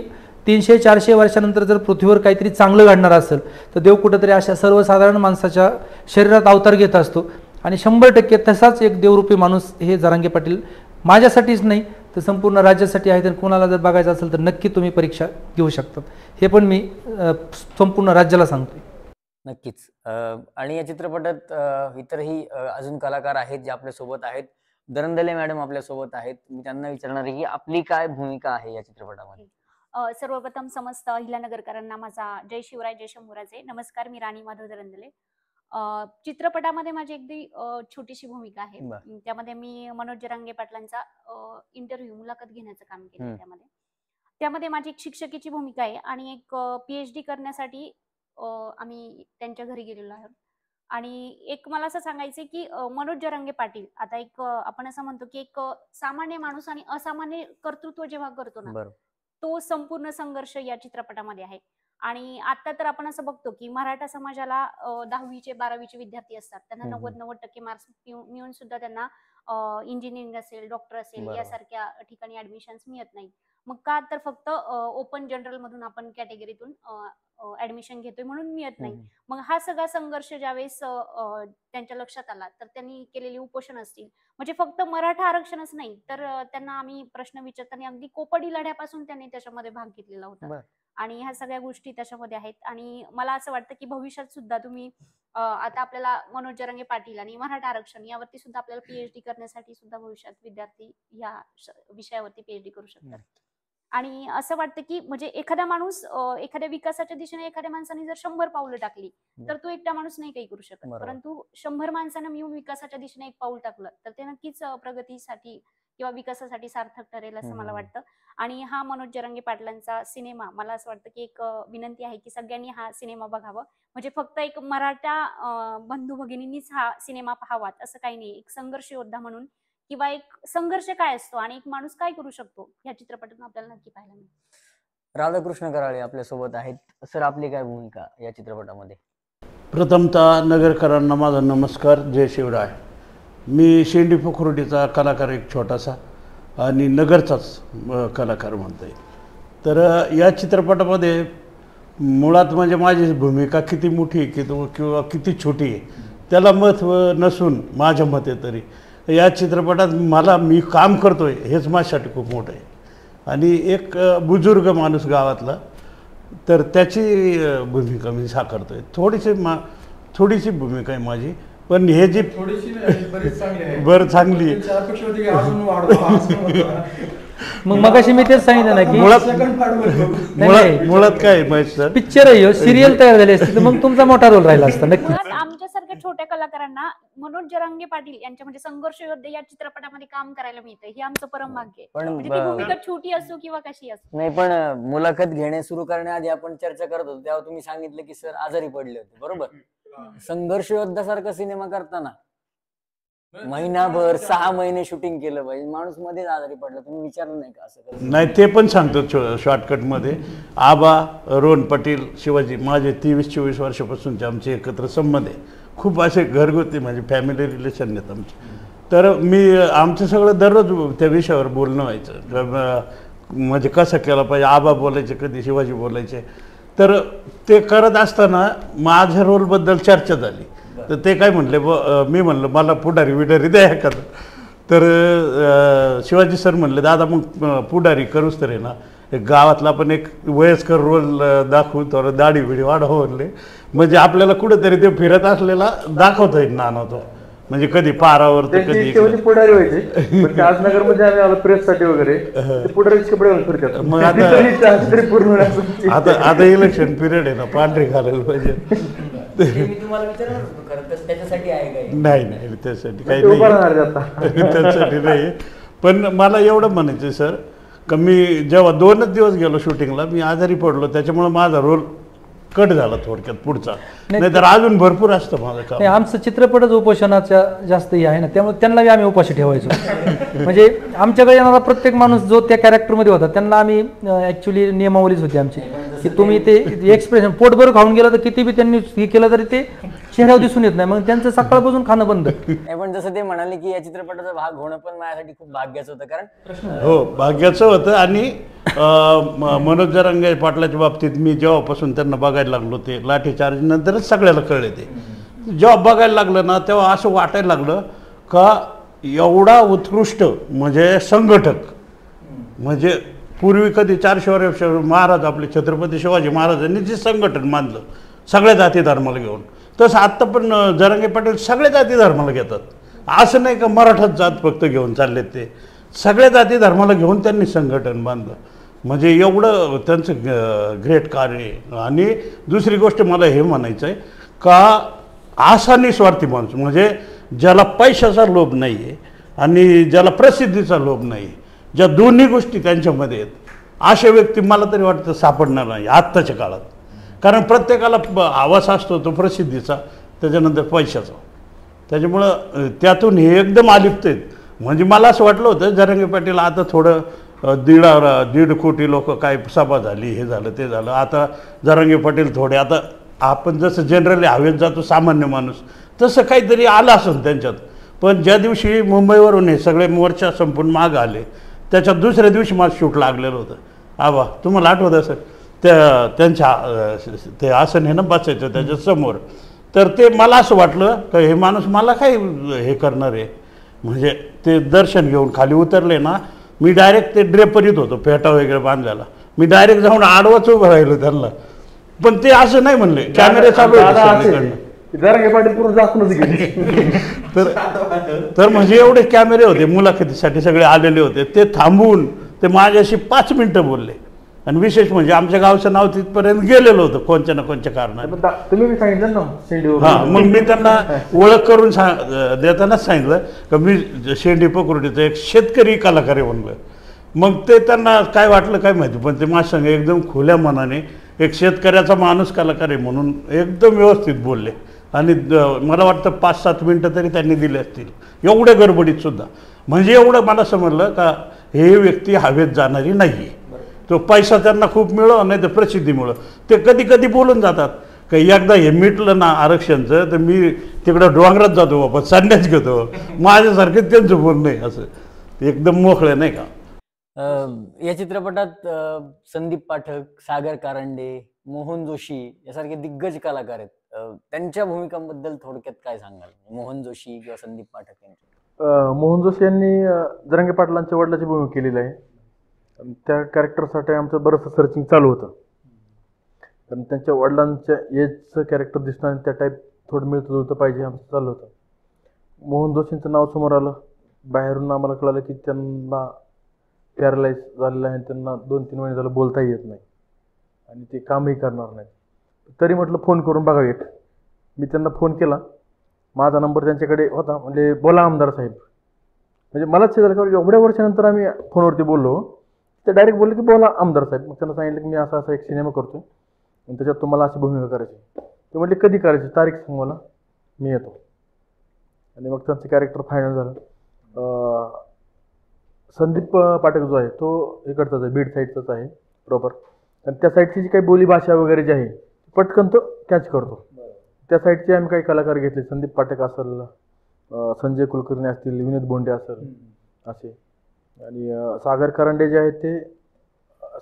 300-400 वर्षानंतर जर पृथ्वीवर काहीतरी चांगलं घडणार असेल तर देव कुठंतरी अशा सर्वसाधारण माणसाच्या शरीरात अवतार घेत असतो. आणि 100% तसाच एक देवरूपी माणूस हे जरांगे पाटील माझ्यासाठीच नाही तर संपूर्ण राज्यासाठी आहे. तर कोणाला जर बघायचं असेल तर नक्की तुम्ही परीक्षा घेऊ शकतात, हे पण मी संपूर्ण राज्याला सांगतोय.
नक्कीच. आणि या चित्रपटात इतरही अजून कलाकार आहेत जे आपल्यासोबत आहेत. दरंदले मॅडम आपल्यासोबत आहेत. मी त्यांना विचारणार आहे की आपली काय भूमिका आहे या चित्रपटामध्ये.
सर्वप्रथम समस्त अहिल्यानगरकरांना माझा जय शिवराय जय शंभूराजे नमस्कार. मी राणी माधव दरंदले. चित्रपटामध्ये माझी अगदी छोटीशी भूमिका आहे. त्यामध्ये मी मनोज जरांगे पाटलांचा इंटरव्ह्यू मुलाखत घेण्याचं काम केलं. त्यामध्ये माझी एक शिक्षकीची भूमिका आहे आणि एक PhD करण्यासाठी आम्ही त्यांच्या घरी गेलेलो आहोत. आणि एक मला असं सांगायचं की मनोज जरांगे पाटील आता एक आपण असं म्हणतो की एक सामान्य माणूस आणि असामान्य कर्तृत्व जेव्हा करतो ना, तो संपूर्ण संघर्ष या चित्रपटामध्ये आहे. आणि आता तर आपण असं बघतो की मराठा समाजाला 10वीचे 12वीचे विद्यार्थी असतात, त्यांना 90% मार्क्स मिळून सुद्धा त्यांना इंजिनिअरिंग असेल, डॉक्टर असेल यासारख्या ठिकाणी ऍडमिशन्स मिळत नाही. मग का तर फक्त ओपन जनरल मधून आपण कॅटेगरीतून ऍडमिशन घेतोय म्हणून मिळत नाही. मग हा सगळा संघर्ष ज्यावेळेस त्यांच्या लक्षात आला तर त्यांनी केलेली उपोषण असतील, म्हणजे फक्त मराठा आरक्षणच नाही तर त्यांना आम्ही प्रश्न विचारताना अगदी कोपडी लढ्यापासून त्यांनी त्याच्यामध्ये भाग घेतलेला होता. आणि ह्या सगळ्या गोष्टी त्याच्यामध्ये आहेत. आणि मला असं वाटतं की भविष्यात सुद्धा तुम्ही आता आपल्याला मनोज जरांगे पाटील आणि मराठा आरक्षण यावरती सुद्धा आपल्याला PhD करण्यासाठी सुद्धा भविष्यात विद्यार्थी या विषयावरती PhD करू शकतात. आणि असं वाटतं की म्हणजे एखादा माणूस एखाद्या विकासाच्या दिशेने एखाद्या माणसाने जर 100 पावलं टाकली तर तो एकटा माणूस नाही काही करू शकत, परंतु 100 माणसानं मिळून विकासाच्या दिशेने एक पाऊल टाकलं तर ते नक्कीच प्रगतीसाठी किंवा विकासासाठी सार्थक ठरेल असं मला वाटतं. आणि हा मनोज जरांगे पाटलांचा सिनेमा मला असं वाटतं की एक विनंती आहे की सगळ्यांनी हा सिनेमा बघावा. म्हणजे फक्त एक मराठा बंधू भगिनींनीच हा सिनेमा पाहावात असं काही नाही. एक संघर्ष योद्धा म्हणून किंवा एक संघर्ष काय असतो आणि एक माणूस काय करू शकतो या चित्रपटातून आपल्याला नक्की पाहायला मिळेल.
राधाकृष्ण कराळे आपल्यासोबत आहेत. सर, आपली काय भूमिका या चित्रपटामध्ये.
प्रथमतः नगरकरांना माझा नमस्कार, जय शिवराय. मी शेंडी पोखरुडीचा कलाकार, एक छोटासा आणि नगरचाच कलाकार म्हणता येईल. तर या चित्रपटामध्ये मुळात म्हणजे माझी भूमिका किती मोठी किंवा किती छोटी आहे त्याला महत्त्व नसून माझ्या मते तरी या चित्रपटात मी काम करतोय हेच माझ्यासाठी खूप मोठं आहे. आणि एक बुजुर्ग माणूस गावातला, तर त्याची भूमिका मी साकारतोय. थोडीशी भूमिका आहे माझी, पण हे जी बरं चांगली
मग मगाशी मी तेच सांगितलं ना की
मुळात काय माहिती सर,
पिक्चर आहे सिरियल तयार झाली असती तर मग तुमचा मोठा रोल राहिला असता. नक्की
आमच्यासारख्या छोट्या कलाकारांना मनोज जरांगे पाटील यांच्या म्हणजे संघर्ष योद्धे या चित्रपटामध्ये काम करायला मिळतं, हे आमचं परम भाग्य आहे. म्हणजे ती भूमिका छोटी असो किंवा कशी असो.
नाही, पण मुलाखत घेणे सुरू करण्याआधी आपण चर्चा करत होतो तेव्हा तुम्ही सांगितलं की सर आजारी पडले होते, बरोबर. संघर्ष योद्धासारखा सिनेमा करताना महिनाभर 6 महिने शूटिंग केलं पाहिजे, माणूस मध्येच आजारी पडला, तुम्ही विचारलं नाही का असं?
नाही, ते पण सांगतो शॉर्टकटमध्ये. आबा, रोहन पाटील, शिवाजी, माझे 23-24 वर्षापासूनचे आमचे एकत्र संबंध आहे. खूप असे घरगुती म्हणजे फॅमिली रिलेशन आहेत आमचे. तर आमचं सगळं दररोज त्या विषयावर बोलणं व्हायचं, म्हणजे कसं केलं पाहिजे. आबा बोलायचे, कधी शिवाजी बोलायचे. तर ते करत असताना माझ्या रोलबद्दल चर्चा झाली. तर ते काय म्हणले, मी म्हणलं मला पुढारी विडारी द्या एखादं. तर शिवाजी सर म्हणले दादा मग पुढारी करूच तर आहे ना एक गावातला पण एक वयस्कर रोल दाखवू तर दाढी बिडी वाढव म्हणले म्हणजे आपल्याला कुठेतरी ते फिरत असलेला दाखवता येईल नाना तो म्हणजे कधी पारावर तर
त्यांची
कधी
इच्छा होती पुढारी व्हायची पण आज नगरमध्ये आम्ही आलो प्रेससाठी वगैरे ते पुढारीच कपडे घालून फिरतात.
मग आता-
ती तरी इच्छा असली तरी पूर्ण होण्याची.
आता इलेक्शन पिरियड आहे ना पांढरी घालायला पाहिजे.
मी तुम्हाला विचारणार होतो खरं तर त्याच्यासाठी आहे काय
नाही त्यासाठी काही
ते उभा
नाही
राहणार आहे आता.
त्यासाठी नाही. पण मला एवढं म्हणायचं सर का मी जेव्हा 2च दिवस गेलो शूटिंगला मी आजारी पडलो त्याच्यामुळे माझा रोल कट झाला थोडक्यात पुढचा नाही तर अजून भरपूर असतं माझं
नाही
काम.
आमचं चित्रपटच उपोषणाच्या जास्त हे आहे ना त्यामुळे त्यांना बी आम्ही उपाशी ठेवायचो. म्हणजे आमच्याकडे येणारा प्रत्येक माणूस जो त्या कॅरेक्टरमध्ये होता त्यांना आम्ही ॲक्च्युली नियमावलीच होती आमची की तुम्ही ते एक्सप्रेशन पोटभर खाऊन गेलं तर किती बी त्यांनी हे केलं तरी ते चेहऱ्यावर दिसून येत नाही मग त्यांचं सकाळपासून खाणं बंद.
नाही पण जसं ते म्हणाले की या चित्रपटाचा भाग होणं पण माझ्यासाठी खूप भाग्याचं होतं कारण
हो भाग्याचं होतं आणि मनोज जरांगे पाटलाच्या बाबतीत मी जेव्हापासून त्यांना बघायला लागलो ते लाठीचार्ज नंतरच सगळ्याला कळले ते जेव्हा बघायला लागलं ना तेव्हा असं वाटायला लागलं का एवढा उत्कृष्ट म्हणजे संघटक म्हणजे पूर्वी कधी 400 वर्ष महाराज आपले छत्रपती शिवाजी महाराजांनी जे संघटन मानलं सगळ्या जाती धर्माला घेऊन तसं आत्ता पण जरांगे पाटील सगळ्या जाती धर्माला घेतात. असं नाही का मराठाच जात फक्त घेऊन चाललेत ते सगळ्या जाती धर्माला घेऊन त्यांनी संघटन बांधलं म्हणजे एवढं त्यांचं ग्रेट कार्य आहे. आणि दुसरी गोष्ट मला हे म्हणायचं आहे का असा निस्वार्थी माणूस म्हणजे ज्याला पैशाचा लोभ नाही आहे आणि ज्याला प्रसिद्धीचा लोभ नाही ज्या दोन्ही गोष्टी त्यांच्यामध्ये आहेत अशा व्यक्ती मला तरी वाटतं सापडणार नाही आत्ताच्या काळात. कारण प्रत्येकाला आवाज असतो तो प्रसिद्धीचा त्याच्यानंतर पैशाचा त्याच्यामुळं त्यातून हे एकदम अलिप्त आहेत. म्हणजे मला असं वाटलं होतं जरांगे पाटील आता थोडं 1.5 कोटी लोक काय सभा झाली हे झालं ते झालं आता जरांगे पाटील थोडे आता आपण जसं जनरली हवेत जातो सामान्य माणूस तसं काहीतरी आलं असेल त्यांच्यात. पण ज्या दिवशी मुंबईवरून हे सगळे मोर्चा संपून माग आले त्याच्या दुसऱ्या दिवशी माझं शूट लागलेलं होतं. आबा तुम्हाला आठवत असेल त्यांच्या ते आसन हे ना बसायचं त्याच्यासमोर तर ते मला असं वाटलं का हे माणूस मला काय हे करणार आहे म्हणजे ते दर्शन घेऊन खाली उतरले ना मी डायरेक्ट ते ड्रेपरीत होतो फेटा वगैरे बांधलेला मी डायरेक्ट जाऊन आडवाच उभं राहिलो त्यांना पण ते असं नाही म्हणले कॅमेरे चालू होते
जरांगे पाटील पूर्ण जास्तच गेले.
तर म्हणजे एवढे कॅमेरे होते मुलाखतीसाठी सगळे आलेले होते ते थांबून ते माझ्याशी 5 मिनिटं बोलले आणि विशेष म्हणजे आमच्या गावचं नाव तिथपर्यंत गेलेलं होतं कोणत्या ना कोणत्या कारणाने.
तुम्ही मी सांगितलं ना शेंडीवर
हां मग मी त्यांना ओळख करून देतानाच सांगितलं का मी शेंडी पकुर्डीचा एक शेतकरी कलाकार आहे म्हणलं. मग ते त्यांना काय वाटलं काय माहिती पण ते माझ्या संग एकदम खुल्या मनाने एक शेतकऱ्याचा माणूस कलाकार आहे म्हणून एकदम व्यवस्थित बोलले आणि मला वाटतं 5-7 मिनटं तरी त्यांनी दिले असतील एवढ्या गडबडीत सुद्धा. म्हणजे एवढं मला समजलं का हे व्यक्ती हवेत जाणारी नाही आहे. तो पैसा त्यांना खूप मिळो नाही तर प्रसिद्धी मिळो ते कधी कधी बोलून जातात का एकदा हे मिटलं ना आरक्षणचं तर मी तिकडं डोंगरात जातो बाबा संन्यास घेतो माझ्यासारखं त्यांचं बोलणं आहे असं एकदम मोकळं नाही का.
या चित्रपटात संदीप पाठक सागर कारंडे मोहन जोशी यासारखे दिग्गज कलाकार आहेत त्यांच्या भूमिकांबद्दल थोडक्यात काय सांगाल मोहन जोशी किंवा संदीप पाठक यांच्या.
मोहन जोशी यांनी जरांगे पाटलांच्या वडिलाची भूमिका केलेली आहे. त्या कॅरेक्टरसाठी आमचं बरंचसं सर्चिंग चालू होतं कारण त्यांच्या वडिलांच्या एजचं कॅरेक्टर दिसणं आणि त्या टाईप थोडं मिळतं जुळतं पाहिजे आमचं चालू होतं. मोहन जोशींचं नाव समोर आलं बाहेरून आम्हाला कळालं की त्यांना पॅरालाइज झालेलं आहे त्यांना 2-3 महिने झालं बोलता येत नाही आणि ते कामही करणार नाही. तरी म्हटलं फोन करून बघावे एक मी त्यांना फोन केला माझा नंबर त्यांच्याकडे होता म्हणजे बोला आमदार साहेब म्हणजे मलाच झालं का एवढ्या वर्षानंतर आम्ही फोनवरती बोललो ते डायरेक्ट बोलले की बोला आमदार साहेब. मग त्यांना सांगितलं की मी असा एक सिनेमा करतो आणि त्याच्यात तुम्हाला अशी भूमिका करायची. ते म्हटले कधी करायची तारीख सांग मला मी येतो आणि मग त्यांचं कॅरेक्टर फायनल झालं. संदीप पाठक जो आहे तो इकडचाच आहे बीड साईडचाच आहे प्रॉपर आणि त्या साईडची जी काही बोलीभाषा वगैरे जी आहे पटकन तो कॅच करतो. त्या साईडचे आम्ही काही कलाकार घेतले संदीप पाठक असेल संजय कुलकर्णी असतील विनोद बोंडे असेल असे आणि सागर करंडे जे आहेत ते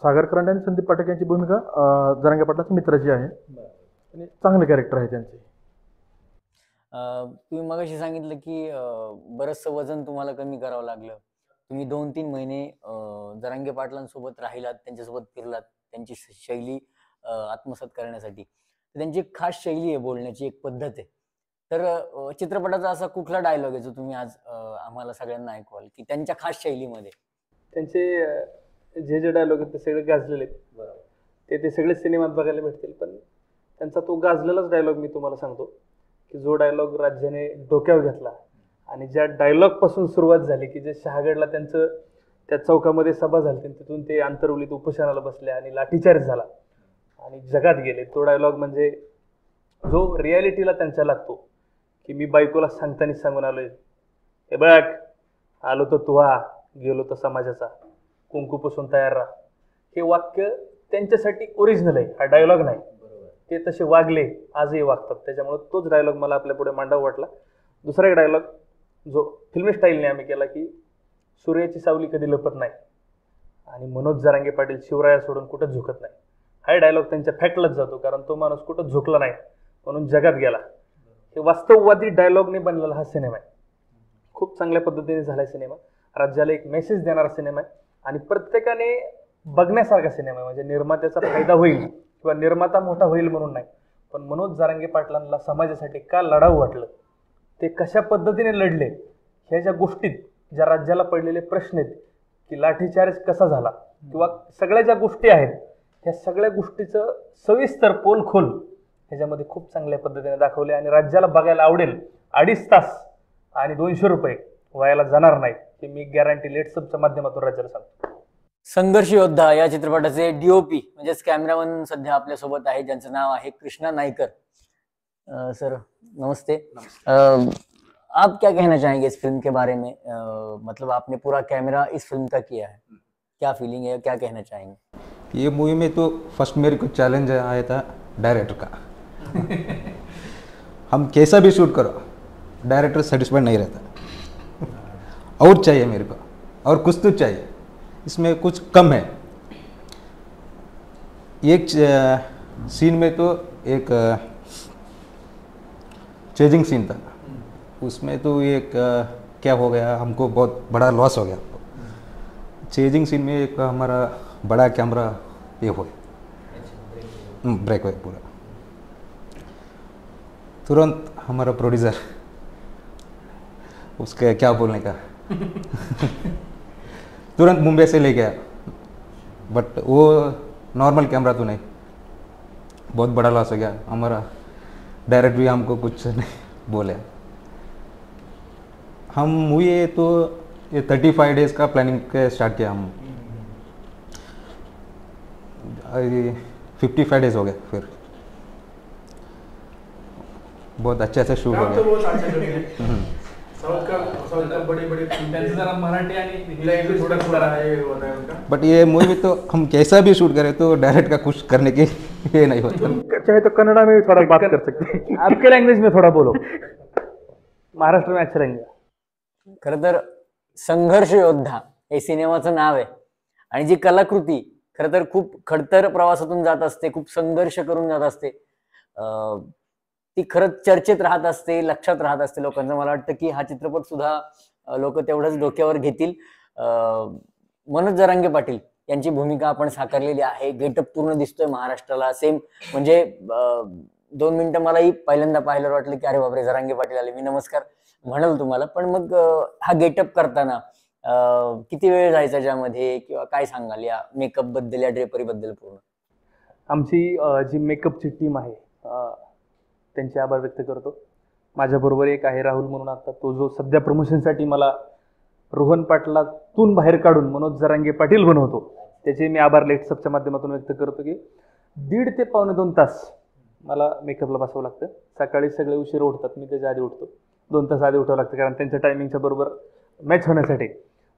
सागर करंडे आणि संदीप पाठक यांची भूमिका जरांगे पाटलाच्या मित्राची आहे आणि चांगले कॅरेक्टर आहे त्यांचे.
तुम्ही मगाशी सांगितलं की बरंचसं वजन तुम्हाला कमी करावं लागलं. तुम्ही 2-3 महिने जरांगे पाटलांसोबत राहिलात, त्यांच्यासोबत फिरलात, त्यांची शैली आत्मसात करण्यासाठी. तर त्यांची एक खास शैली आहे बोलण्याची, एक पद्धत आहे. तर चित्रपटाचा असा कुठला डायलॉग आहे जो तुम्ही आज आम्हाला सगळ्यांना ऐकवाल की त्यांच्या खास शैलीमध्ये?
त्यांचे जे डायलॉग आहेत ते सगळे गाजलेले आहेत. ते सगळे सिनेमात बघायला भेटतील, पण त्यांचा तो गाजलेलाच डायलॉग मी तुम्हाला सांगतो की जो डायलॉग राज्याने डोक्यावर घेतला आणि ज्या डायलॉग पासून सुरुवात झाली की जे शहागडला त्यांचं त्या चौकामध्ये सभा झाली, तिथून ते आंतरवलीत उपोषणाला बसले आणि लाठीचार्ज झाला आणि जगात गेले. तो डायलॉग म्हणजे जो रियालिटीला त्यांच्या लागतो की मी बायकोला सांगताना सांगून आलोय, हे बघ आलो तर तुहा, गेलो तर समाजाचा, कुंकूपासून तयार राहा. हे वाक्य त्यांच्यासाठी ओरिजिनल आहे, हा डायलॉग नाही. ते तसे वागले, आजही वागतात. त्याच्यामुळे तोच डायलॉग मला आपल्या पुढे मांडावा वाटला. दुसरा एक डायलॉग जो फिल्मी स्टाईलने आम्ही केला की सूर्याची सावली कधी लपत नाही आणि मनोज जरांगे पाटील शिवराया सोडून कुठं झुकत नाही. हा डायलॉग त्यांच्या फॅक्टलाच जातो, कारण तो माणूस कुठं झुकला नाही म्हणून जगात गेला. हे वास्तववादी डायलॉगने बनलेला हा सिनेमा आहे. खूप चांगल्या पद्धतीने झाला सिनेमा. राज्याला एक मेसेज देणारा सिनेमा आहे आणि प्रत्येकाने बघण्यासारखा सिनेमा आहे. म्हणजे निर्मात्याचा फायदा होईल किंवा निर्माता मोठा होईल म्हणून नाही, पण मनोज जरांगे पाटलांना समाजासाठी का लढावं वाटलं, ते कशा पद्धतीने लढले, ह्या ज्या गोष्टीत ज्या राज्याला पडलेले प्रश्न आहेत की लाठीचार्ज कसा झाला किंवा सगळ्या ज्या गोष्टी आहेत, ह्या सगळ्या गोष्टीचं सविस्तर पोलखोल ह्याच्यामध्ये खूप चांगल्या पद्धतीने दाखवले आणि राज्याला बघायला आवडेल. 2.5 तास आणि 200 रुपये व्हायला जाणार नाही, हे मी गॅरंटी लेट्सअपच्या माध्यमातून राज्याला सांगतो.
संघर्ष योद्धा या चित्रपटाचे डीओपी म्हणजेच कॅमेरामन सध्या आपल्यासोबत आहे, ज्यांचं नाव आहे कृष्णा नायकर. सर नमस्ते. आप क्या कहना चाहेंगे इस फिल्म के बारे में? मतलब आपने पूरा कैमरा इस फिल्म का किया है, क्या फीलिंग है, क्या कहना चाहेंगे?
ये मूवी में तो फर्स्ट मेरे को चैलेंज आया था डायरेक्टर का. हम कैसा भी शूट करो, डायरेक्टर सेटिस्फाइड नहीं रहता, और चाहिए मेरे को, और कुछ तो चाहिए, इसमें कुछ कम है. एक सीन में तो एक चेजिंग सीन था, उसमें तो एक क्या हो गया, हमको बहुत बड़ा लॉस हो गया. चेजिंग सीन में एक हमारा बड़ा कैमरा ये हो गया, ब्रेक हो गया पूरा. तुरंत हमारा प्रोड्यूसर, उसके क्या बोलने का तुरंत मुंबई से ले गया, बट वो नॉर्मल कैमरा तो नहीं, बहुत बड़ा लॉस हो गया हमारा. डायरेक्ट भी हमको कुछ नहीं बोले. हम हुए तो ये 35 डेज का प्लानिंग स्टार्ट किया हम. 55 डेज हो गए, फिर बहुत अच्छे से शूट हो गया.
जरा मराठी आणि थोडा थोडा
बट ये मूवी तो हम कैसा भी शूट करें तो डायरेक्ट का कुछ करने की ये नहीं होता.
चाहे तो कन्नड़ा में भी थोड़ा बात कर सकते हैं.
आपके लँग्वेज में थोडा बोलो, महाराष्ट्र में अच्छा रहेंगे.
खरं तर संघर्ष योद्धा हे सिनेमाचं नाव आहे आणि जी कलाकृती खरं तर खूप खडतर प्रवासातून जात असते, खूप संघर्ष करून जात असते, ती खरंच चर्चेत राहत असते, लक्षात राहत असते लोकांचं. मला वाटतं की हा चित्रपट सुद्धा लोक तेवढंच डोक्यावर घेतील. मनोज जरांगे पाटील यांची भूमिका आपण साकारलेली आहे. गेटअप पूर्ण दिसतोय महाराष्ट्राला सेम. म्हणजे 2 मिनिटं मलाही पहिल्यांदा पाहिलं वाटलं की अरे बापरे जरांगे पाटील आले, मी नमस्कार म्हणाल तुम्हाला. पण मग हा गेटअप करताना किती वेळ जायचा ज्यामध्ये, किंवा काय सांगाल या मेकअप बद्दल, या ड्रेपरी बद्दल पूर्ण?
आमची जी मेकअपची टीम आहे त्यांचे आभार व्यक्त करतो. माझ्याबरोबर एक आहे राहुल म्हणून, आता तो जो सध्या प्रमोशनसाठी मला रोहन पाटलातून बाहेर काढून मनोज जरांगे पाटील बनवतो, त्याचे मी आभार लेट्सअपच्या माध्यमातून व्यक्त करतो. की 1.5 ते पावणे 2 तास मला मेकअपला बसावं लागतं. सकाळी सगळे उशीर उठतात, मी त्याच्या आधी उठतो. 2 तास आधी उठावं लागतं, कारण त्यांच्या टायमिंगच्या बरोबर मॅच होण्यासाठी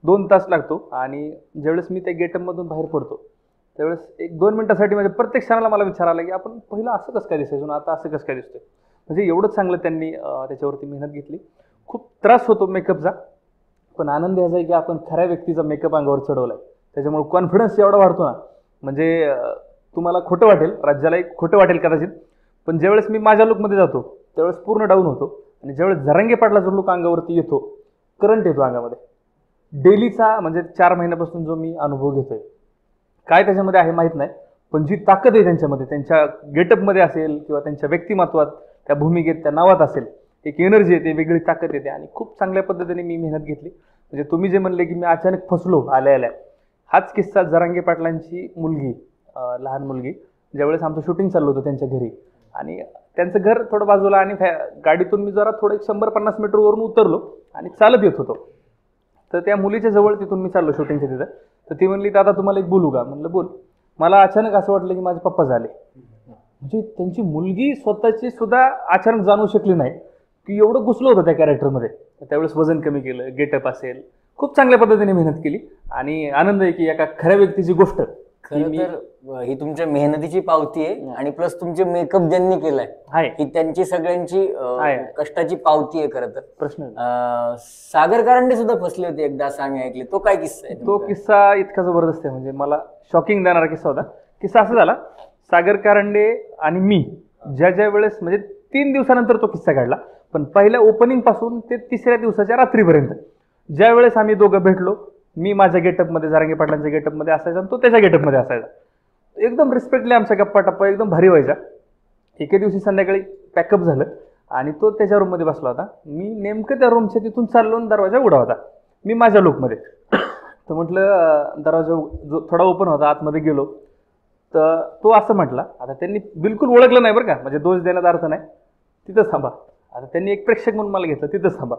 2 तास लागतो. आणि ज्यावेळेस मी त्या गेटअपमधून बाहेर पडतो त्यावेळेस 1-2 मिनिटासाठी म्हणजे प्रत्येक क्षणाला मला विचार आला की आपण पहिलं असं कसं काय दिसायचं, आता असं कसं काय दिसतोय. म्हणजे एवढं चांगलं त्यांनी त्याच्यावरती मेहनत घेतली. खूप त्रास होतो मेकअपचा, पण आनंद ह्याचा आहे की आपण खऱ्या व्यक्तीचा मेकअप अंगावर चढवला आहे. त्याच्यामुळे कॉन्फिडन्स एवढा वाढतो ना, म्हणजे तुम्हाला खोटं वाटेल, राज्यालाही खोटं वाटेल कदाचित, पण ज्यावेळेस मी माझ्या लुकमध्ये जातो त्यावेळेस पूर्ण डाऊन होतो. आणि ज्यावेळेस जरांगे पाटलाचा लुक अंगावरती येतो, करंट येतो अंगामध्ये, डेलीचा म्हणजे 4 महिन्यापासून जो मी अनुभव घेतोय, काय त्याच्यामध्ये आहे माहीत नाही, पण जी ताकद आहे त्यांच्यामध्ये, त्यांच्या गेटअपमध्ये असेल किंवा त्यांच्या व्यक्तिमत्वात, त्या भूमिकेत, त्या नावात असेल, एक एनर्जी येते, वेगळी ताकद येते आणि खूप चांगल्या पद्धतीने मी मेहनत घेतली. म्हणजे तुम्ही जे म्हणले की मी अचानक फसलो आल्या आल्या, हाच किस्सा जरांगे पाटलांची मुलगी, लहान मुलगी, ज्यावेळेस आमचं शूटिंग चाललं होतं त्यांच्या घरी आणि त्यांचं घर थोडं बाजूला आणि गाडीतून मी जरा थोडं 100-50 मीटरवरून उतरलो आणि चालत येत होतो. तर त्या मुलीच्या जवळ तिथून मी चाललो शूटिंगच्या तिथं. तर ती म्हणली, दादा तुम्हाला एक बोलू का? म्हणलं बोल. मला अचानक असं वाटलं की माझे पप्पा झाले. म्हणजे त्यांची मुलगी स्वतःची सुद्धा अचानक जाणवू शकली नाही की एवढं घुसलं होतं त्या कॅरेक्टरमध्ये. त्यावेळेस वजन कमी केलं, गेटअप असेल, खूप चांगल्या पद्धतीने मेहनत केली आणि आनंद आहे की एका खऱ्या व्यक्तीची गोष्ट.
खरं तर ही तुमच्या मेहनतीची पावती आहे आणि प्लस तुमचे मेकअप ज्यांनी केलाय ही त्यांची सगळ्यांची कष्टाची पावती आहे. खरं तर
प्रश्न
सागर कारंडे सुद्धा फसले होते एकदा असं आम्ही ऐकले, तो काय किस्सा आहे?
तो किस्सा इतका जबरदस्त आहे, म्हणजे मला शॉकिंग देणारा किस्सा होता. किस्सा असा झाला, सागर कारंडे आणि मी ज्या वेळेस म्हणजे 3 दिवसानंतर तो किस्सा काढला, पण पहिल्या ओपनिंग पासून ते 3ऱ्या दिवसाच्या रात्रीपर्यंत ज्या वेळेस आम्ही दोघं भेटलो, मी माझ्या गेटअपमध्ये, जरांगे पाटलांच्या गेटअपमध्ये असायचा आणि तो त्याच्या गेटअपमध्ये असायचा. एकदम रिस्पेक्टली आमच्या गप्पा टप्पा एकदम भारी व्हायचा. एके दिवशी संध्याकाळी पॅकअप झालं आणि तो त्याच्या रूममध्ये बसला होता. मी नेमकं त्या रूमच्या तिथून चाललो आणि दरवाजा उघडा होता, मी माझ्या लुकमध्ये. तर म्हटलं दरवाजा जो थोडा ओपन होता, आतमध्ये गेलो तर तो असं म्हटला, आता त्यांनी बिलकुल ओळखलं नाही बरं का, म्हणजे दोष देण्याचा अर्थ नाही, तिथंच थांबा. आता त्यांनी एक प्रेक्षक म्हणून मला घेतलं, तिथंच थांबा.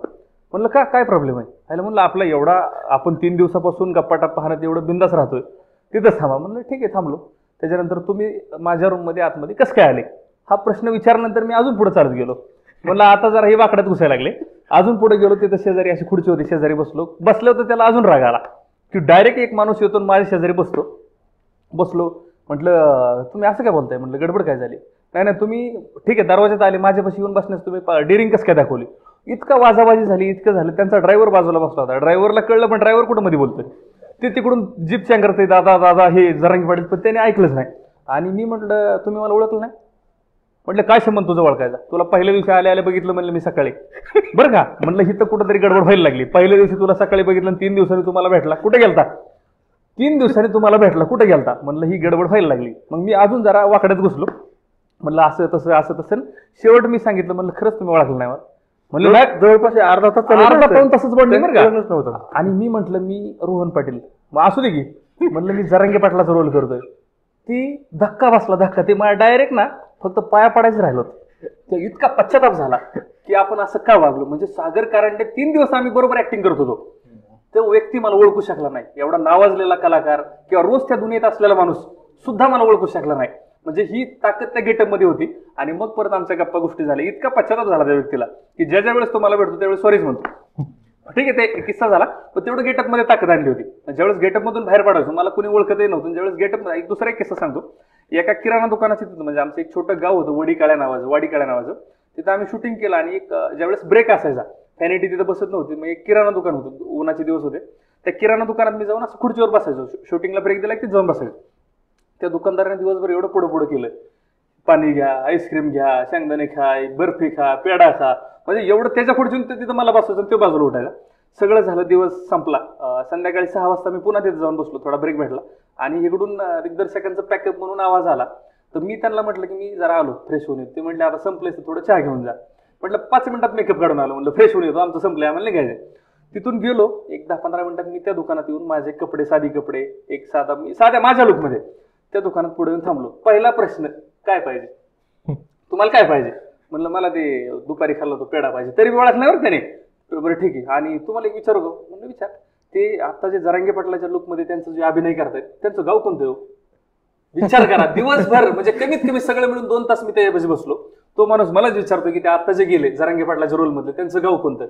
म्हणलं का, काय प्रॉब्लेम आहे? ह्याला म्हणलं आपला एवढा आपण 3 दिवसापासून गप्पा टप्पा हाणत एवढं बिंदास राहतोय, तिथंच थांबा. म्हणलं ठीक आहे थांबलो. त्याच्यानंतर तुम्ही माझ्या रूममध्ये आतमध्ये कसं काय आले हा प्रश्न विचारल्यानंतर मी अजून पुढे चालत गेलो. म्हणलं आता जरा हे वाकड्यात घुसायला लागले. अजून पुढे गेलो, तिथं शेजारी अशी खुर्ची होती, शेजारी बसलो. होतं त्याला अजून राग आला की डायरेक्ट एक माणूस येतो माझ्या शेजारी बसलो. म्हटलं तुम्ही असं काय बोलताय? म्हटलं गडबड काय झाली? नाही तुम्ही ठीक आहे दरवाजात आले, माझ्यापाशी येऊन बसण्यास तुम्ही डेअरिंग कसं काय दाखवली? इतका वाजाबाजी झाली, इतकं झालं. त्यांचा ड्रायव्हर बाजूला बसला होता, ड्रायव्हरला कळलं, पण ड्रायव्हर कुठं मध्ये बोलतोय, ते तिकडून जीप चॅन करतोय, दादा दादा हे जरांगे पाटील, पण त्याने ऐकलंच नाही. आणि मी म्हटलं तुम्ही मला ओळखलं नाही? म्हटलं काय संबंध तुझं ओळखायचा? तुला पहिल्या दिवशी आले बघितलं म्हणलं मी सकाळी, बरं का? म्हटलं हिथं कुठंतरी गडबड व्हायला लागली. पहिल्या दिवशी तुला सकाळी बघितलं आणि 3 दिवसांनी तुम्हाला भेटला, कुठे गेलता? 3 दिवसांनी तुम्हाला भेटला, कुठे गेलता? म्हणलं ही गडबड व्हायला लागली. मग मी अजून जरा वाकड्यात घुसलो. म्हणलं असं तसं. शेवट मी सांगितलं, म्हणलं खरंच तुम्ही ओळखलं नाही? म्हणलं
जवळपास अर्धा
पाऊण तसंच बोलले बरं का नव्हतं. आणि मी म्हटलं मी रोहन पाटील, मग असू दे की. म्हणलं मी जरांगे पाटलाचा रोल करतोय. ती धक्का बसला. ते मला डायरेक्ट ना फक्त पाया पडायचं राहिलो. ते इतका पश्चाताप झाला की आपण असं का वागलो. म्हणजे सागर कारंडे 3 दिवस आम्ही बरोबर ऍक्टिंग करत होतो, तो व्यक्ती मला ओळखू शकला नाही. एवढा नावाजलेला कलाकार किंवा रोज त्या दुनियेत असलेला माणूस सुद्धा मला ओळखू शकला नाही. म्हणजे ही ताकद त्या गेटअप मध्ये होती. आणि मग परत आमच्या गप्पा गोष्टी झाल्या. इतका पश्चाताप झाला त्या व्यक्तीला की ज्या वेळेस तो मला भेटतो त्यावेळेस सॉरीच म्हणतो. ठीक आहे ते किस्सा झाला, पण तेवढं गेटअप मध्ये ताकद आणली होती. ज्यावेळेस गेटअप मधून बाहेर पडायचो मला कोणी ओळखतही नव्हतं. ज्यावेळेस गेटअप, एक दुसरा एक किस्सा सांगतो. एका किराणा दुकानाची, म्हणजे आमचं एक छोटं गाव होतं वाडीकाळ्या नावाचं, तिथं आम्ही शूटिंग केलं. आणि एक ज्यावेळेस ब्रेक असायचा, फॅनिटी तिथं बसत नव्हती, मग एक किराणा दुकान होतं, उन्हाचे दिवस होते. त्या किराणा दुकानात मी जाऊन असं खुर्चीवर बसायचो. शूटिंगला ब्रेक दिला की जाऊन बसायचो. त्या दुकानदाराने दिवसभर एवढं पुढं केलं, पाणी घ्या, आईस्क्रीम घ्या, शेंगदाणे खा, बर्फी खा, पेढा खा, म्हणजे एवढं त्याच्या पुढे तिथं मला बसवायचं, तो बाजूला उठायला. सगळं झालं, दिवस संपला. संध्याकाळी 6 वाजता मी पुन्हा तिथे जाऊन बसलो, थोडा ब्रेक भेटला. आणि इकडून दिग्दर्शकांचा पॅकअप म्हणून आवाज आला. तर मी त्यांना म्हटलं की मी जरा आलो, फ्रेश होऊन येतो. ते म्हटले आता संपलेच, थोडं चहा घेऊन जा. म्हटलं 5 मिनिटात मेकअप काढून आलो. म्हटलं फ्रेश होऊन येतो, आमचं संपलंय, आम्हाला नाही घ्यायचं. तिथून गेलो, एक 10-15 मिनिटात मी त्या दुकानात येऊन माझे कपडे, साधी कपडे, एक साध्या माझ्या लुकमध्ये त्या दुकानात पुढे येऊन थांबलो. पहिला प्रश्न, काय पाहिजे तुम्हाला, काय पाहिजे? म्हणलं मला ते दुपारी खाल्लं होतं पेढा पाहिजे. तरी ओळख नाही बरं त्याने. बरं ठीक आहे. आणि तुम्हाला एक विचारू का? म्हणलं विचार. ते आता जे जरांगे पाटलाच्या लुकमध्ये त्यांचं जे अभिनय करतायत त्यांचं गाव कोणतं? विचार करा. दिवसभर म्हणजे कमीत कमी सगळं मिळून 2 तास मी त्याच्यापाशी बसलो. तो माणूस मलाच विचारतो की ते आता जे गेले जरांगे पाटलाच्या रोलमधले त्यांचं गाव कोणतं?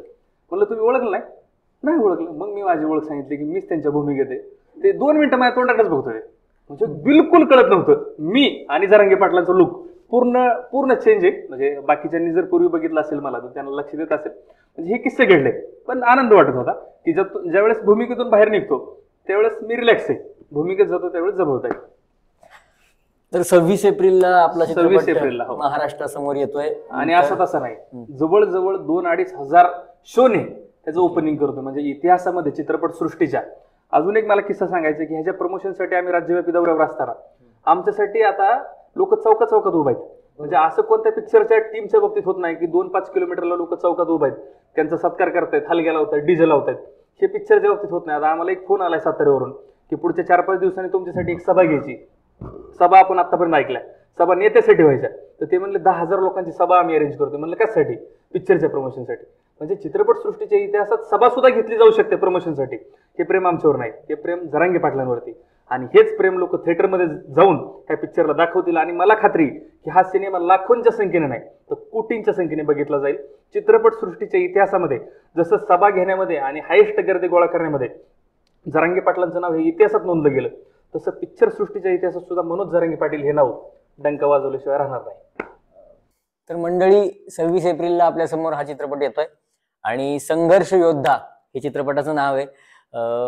म्हणलं तुम्ही ओळखलं नाही ओळखलं. मग मी माझी ओळख सांगितली की मीच त्यांच्या भूमिकेत आहे. ते 2 मिनिटं माझ्या तोंडाकडेच बघतोय. म्हणजे बिलकुल कळत नव्हतं. मी आणि जरांगे पाटलांचा लुक पूर्ण चेंज आहे. म्हणजे बाकीच्यांनी जर पूर्वी बघितलं असेल मला तर त्यांना लक्ष देत असेल. म्हणजे हे किस्से घडले. पण आनंद वाटत होता की ज्यावेळेस भूमिकेतून बाहेर निघतो त्यावेळेस मी रिलॅक्स आहे, भूमिकेत जातो त्यावेळेस जबाबदारी.
तर 26 एप्रिलला आपला
26
चित्रपट
एप्रिलला, हो.
महाराष्ट्रासमोर येतोय
आणि असं तसं नाही, जवळजवळ 2-2.5 हजार शोने त्याचं ओपनिंग करतो. म्हणजे इतिहासामध्ये चित्रपट सृष्टीच्या. अजून एक मला किस्सा सांगायचा की ह्याच्या प्रमोशनसाठी आम्ही राज्यव्यापी दौऱ्यावर असताना आमच्यासाठी आता लोक चौकात उभा आहेत. म्हणजे असं कोणत्या पिक्चरच्या टीमच्या बाबतीत होत नाही की 2-5 किलोमीटरला लोक चौकात उभा आहेत, त्यांचा सत्कार करतायत, हलग्या लावतायत, डीजे लावतायत. हे पिक्चरच्या बाबतीत होत नाही. आता आम्हाला एक फोन आलाय साताऱ्यावरून की पुढच्या 4-5 दिवसांनी तुमच्यासाठी एक सभा घ्यायची. सभा आपण आतापर्यंत ऐकल्या, सभा नेत्यासाठी व्हायच्या. तर ते म्हणले 10,000 लोकांची सभा आम्ही अरेंज करतो. म्हणलं कशासाठी? पिक्चरच्या प्रमोशनसाठी. म्हणजे चित्रपट सृष्टीच्या इतिहासात सभा सुद्धा घेतली जाऊ शकते प्रमोशनसाठी. हे प्रेम आमच्यावर नाही, हे प्रेम जरांगे पाटलांवरती. आणि हेच प्रेम लोक थिएटरमध्ये जाऊन त्या पिक्चरला दाखवतील. आणि मला खात्री की हा सिनेमा लाखोंच्या संख्येने नाही तर कोटींच्या संख्येने बघितला जाईल. चित्रपट सृष्टीच्या इतिहासामध्ये जसं सभा घेण्यामध्ये आणि हायेस्ट गर्दी गोळा करण्यामध्ये जरांगे पाटलांचं नाव हे इतिहासात नोंदलं गेलं, तसं पिक्चर सृष्टीच्या इतिहासात सुद्धा मनोज जरांगे पाटील हे नाव डंका वाजवल्याशिवाय राहणार नाही.
तर मंडळी, 26 एप्रिलला आपल्या समोर हा चित्रपट येतोय आणि संघर्ष योद्धा हे चित्रपटाचं नाव आहे.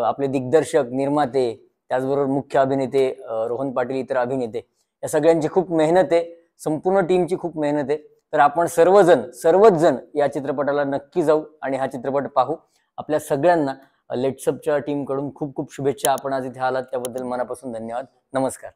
आपले दिग्दर्शक, निर्माते, त्याचबरोबर मुख्य अभिनेते रोहन पाटील, इतर अभिनेते, या सगळ्यांची खूप मेहनत आहे, संपूर्ण टीमची खूप मेहनत आहे. तर आपण सर्वच जण या चित्रपटाला नक्की जाऊ आणि हा चित्रपट पाहू. आपल्या सगळ्यांना लेट्सअपच्या टीमकडून खूप खूप शुभेच्छा. आपण आज इथे आलात त्याबद्दल मनापासून धन्यवाद. नमस्कार.